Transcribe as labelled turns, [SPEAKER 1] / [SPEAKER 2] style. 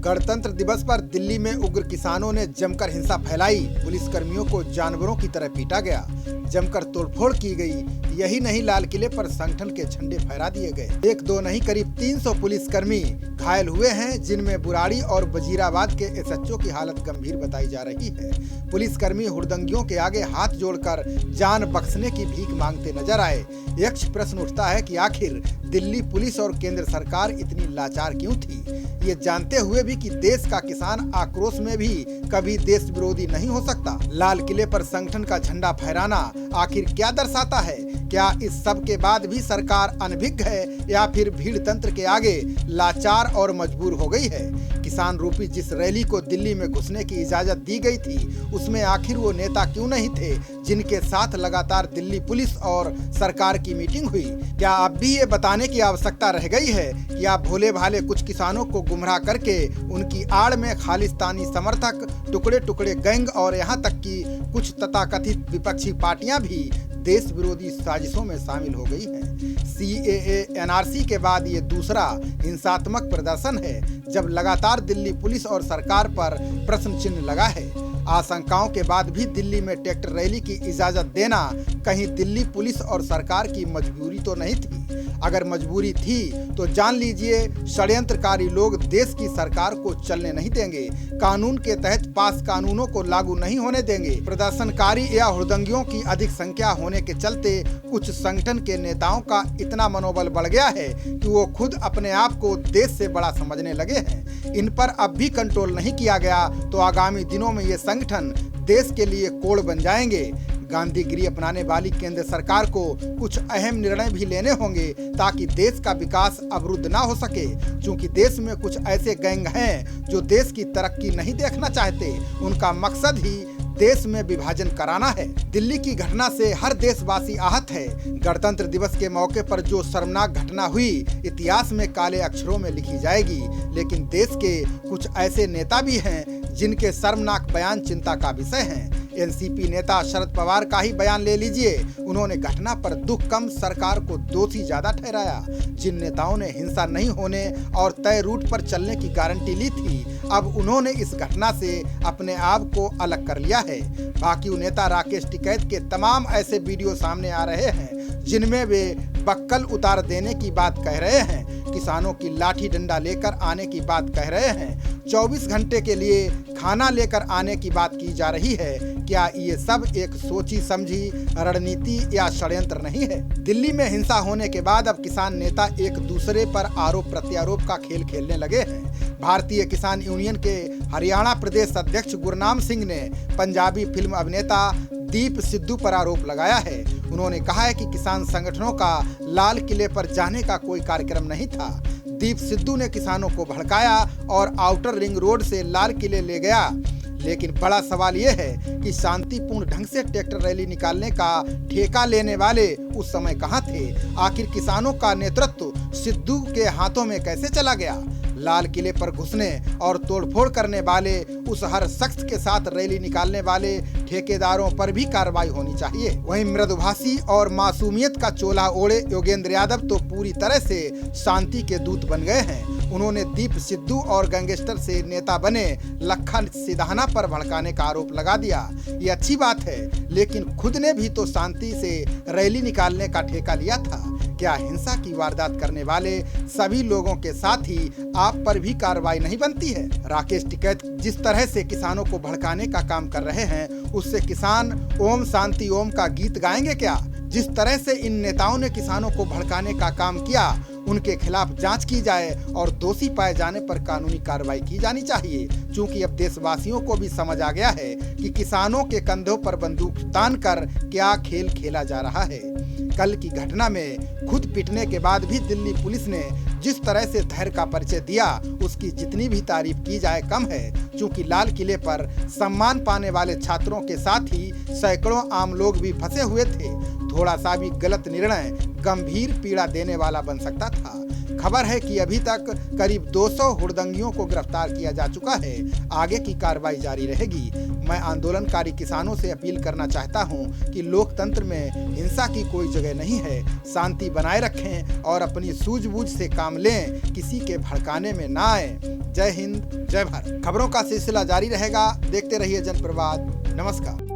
[SPEAKER 1] गणतंत्र दिवस पर दिल्ली में उग्र किसानों ने जमकर हिंसा फैलाई। पुलिसकर्मियों को जानवरों की तरह पीटा गया, जमकर तोड़फोड़ की गई। यही नहीं, लाल किले पर संगठन के झंडे फहरा दिए गए। एक दो नहीं, करीब 300 पुलिसकर्मी घायल हुए हैं, जिनमें बुराड़ी और वजीराबाद के एसएचओ की हालत गंभीर बताई जा रही है। पुलिसकर्मी हुड़दंगियों के आगे हाथ जोड़कर जान बख्शने की भीख मांगते नजर आए। यक्ष प्रश्न उठता है कि आखिर दिल्ली पुलिस और केंद्र सरकार इतनी लाचार क्यों थी, ये जानते हुए भी कि देश का किसान आक्रोश में भी कभी देश विरोधी नहीं हो सकता। लाल किले पर संगठन का झंडा फहराना आखिर क्या दर्शाता है? क्या इस सब के बाद भी सरकार अनभिज्ञ है या फिर भीड़ तंत्र के आगे लाचार और मजबूर हो गई है? किसान रूपी जिस रैली को दिल्ली में घुसने की इजाजत दी गई थी, उसमें आखिर वो नेता क्यों नहीं थे जिनके साथ लगातार दिल्ली पुलिस और सरकार की मीटिंग हुई? क्या अब भी ये बताने की आवश्यकता रह गई है कि आप भोले भाले कुछ किसानों को गुमराह करके उनकी आड़ में खालिस्तानी समर्थक, टुकड़े टुकड़े गैंग और यहाँ तक कि कुछ तथाकथित विपक्षी पार्टियां भी देश विरोधी साजिशों में शामिल हो गई हैं। CAA NRC के बाद ये दूसरा हिंसात्मक प्रदर्शन है जब लगातार दिल्ली पुलिस और सरकार पर प्रश्न चिन्ह लगा है। आशंकाओं के बाद भी दिल्ली में ट्रैक्टर रैली की इजाजत देना कहीं दिल्ली पुलिस और सरकार की मजबूरी तो नहीं थी? अगर मजबूरी थी तो जान लीजिए, षड्यंत्रकारी लोग देश की सरकार को चलने नहीं देंगे, कानून के तहत पास कानूनों को लागू नहीं होने देंगे। प्रदर्शनकारी या हुड़दंगियों की अधिक संख्या होने के चलते कुछ संगठन के नेताओं का इतना मनोबल बढ़ गया है कि वो खुद अपने आप को देश से बड़ा समझने लगे हैं। इन पर अब भी कंट्रोल नहीं किया गया तो आगामी दिनों में ये संगठन देश के लिए कोड़ बन जाएंगे। गांधीगिरी अपनाने वाली केंद्र सरकार को कुछ अहम निर्णय भी लेने होंगे ताकि देश का विकास अवरुद्ध ना हो सके, क्योंकि देश में कुछ ऐसे गैंग हैं जो देश की तरक्की नहीं देखना चाहते। उनका मकसद ही देश में विभाजन कराना है। दिल्ली की घटना से हर देशवासी आहत है। गणतंत्र दिवस के मौके पर जो शर्मनाक घटना हुई, इतिहास में काले अक्षरों में लिखी जाएगी। लेकिन देश के कुछ ऐसे नेता भी हैं जिनके शर्मनाक बयान चिंता का विषय हैं। एनसीपी नेता शरद पवार का ही बयान ले लीजिए। उन्होंने घटना पर दुख कम, सरकार को दोषी ज्यादा ठहराया। जिन नेताओं ने हिंसा नहीं होने और तय रूट पर चलने की गारंटी ली थी, अब उन्होंने इस घटना से अपने आप को अलग कर लिया है। बाकी नेता राकेश टिकैत के तमाम ऐसे वीडियो सामने आ रहे हैं जिनमें वे बक्कल उतार देने की बात कह रहे हैं, किसानों की लाठी डंडा लेकर आने की बात कह रहे हैं, 24 घंटे के लिए खाना लेकर आने की बात की जा रही है। क्या ये सब एक सोची समझी रणनीति या षड्यंत्र नहीं है? दिल्ली में हिंसा होने के बाद अब किसान नेता एक दूसरे पर आरोप प्रत्यारोप का खेल खेलने लगे हैं। भारतीय किसान यूनियन के हरियाणा प्रदेश अध्यक्ष गुरनाम सिंह ने पंजाबी फिल्म अभिनेता दीप सिद्धू पर आरोप लगाया है। उन्होंने कहा है कि किसान संगठनों का लाल किले पर जाने का कोई कार्यक्रम नहीं था। दीप सिद्धू ने किसानों को भड़काया और आउटर रिंग रोड से लाल किले ले गया। लेकिन बड़ा सवाल यह है कि शांतिपूर्ण ढंग से ट्रैक्टर रैली निकालने का ठेका लेने वाले उस समय कहां थे? आखिर किसानों का नेतृत्व सिद्धू के हाथों में कैसे चला गया? लाल किले पर घुसने और तोड़फोड़ करने वाले उस हर शख्स के साथ रैली निकालने वाले ठेकेदारों पर भी कार्रवाई होनी चाहिए। वहीं मृदुभाषी और मासूमियत का चोला ओढ़े योगेंद्र यादव तो पूरी तरह से शांति के दूत बन गए हैं। उन्होंने दीप सिद्धू और गैंगस्टर से नेता बने लखन सिधाना पर भड़काने का आरोप लगा दिया। ये अच्छी बात है, लेकिन खुद ने भी तो शांति से रैली निकालने का ठेका लिया था। क्या हिंसा की वारदात करने वाले सभी लोगों के साथ ही आप पर भी कार्रवाई नहीं बनती है? राकेश टिकैत जिस तरह से किसानों को भड़काने का काम कर रहे हैं, उससे किसान ओम शांति ओम का गीत गाएंगे क्या? जिस तरह से इन नेताओं ने किसानों को भड़काने का काम किया, उनके खिलाफ जांच की जाए और दोषी पाए जाने पर कानूनी कार्रवाई की जानी चाहिए, क्योंकि अब देशवासियों को भी समझ आ गया है कि किसानों के कंधों पर बंदूक तान कर क्या खेल खेला जा रहा है। कल की घटना में खुद पिटने के बाद भी दिल्ली पुलिस ने जिस तरह से धैर्य का परिचय दिया, उसकी जितनी भी तारीफ की जाए कम है, क्योंकि लाल किले पर सम्मान पाने वाले छात्रों के साथ ही सैकड़ों आम लोग भी फंसे हुए थे। थोड़ा सा भी गलत निर्णय गंभीर पीड़ा देने वाला बन सकता था। खबर है कि अभी तक करीब 200 हुड़दंगियों को गिरफ्तार किया जा चुका है। आगे की कार्रवाई जारी रहेगी। मैं आंदोलनकारी किसानों से अपील करना चाहता हूं कि लोकतंत्र में हिंसा की कोई जगह नहीं है। शांति बनाए रखें और अपनी सूझबूझ से काम लें, किसी के भड़काने में ना आए। जय हिंद, जय भारत। खबरों का सिलसिला जारी रहेगा। देखते रहिए जनप्रवाद। नमस्कार।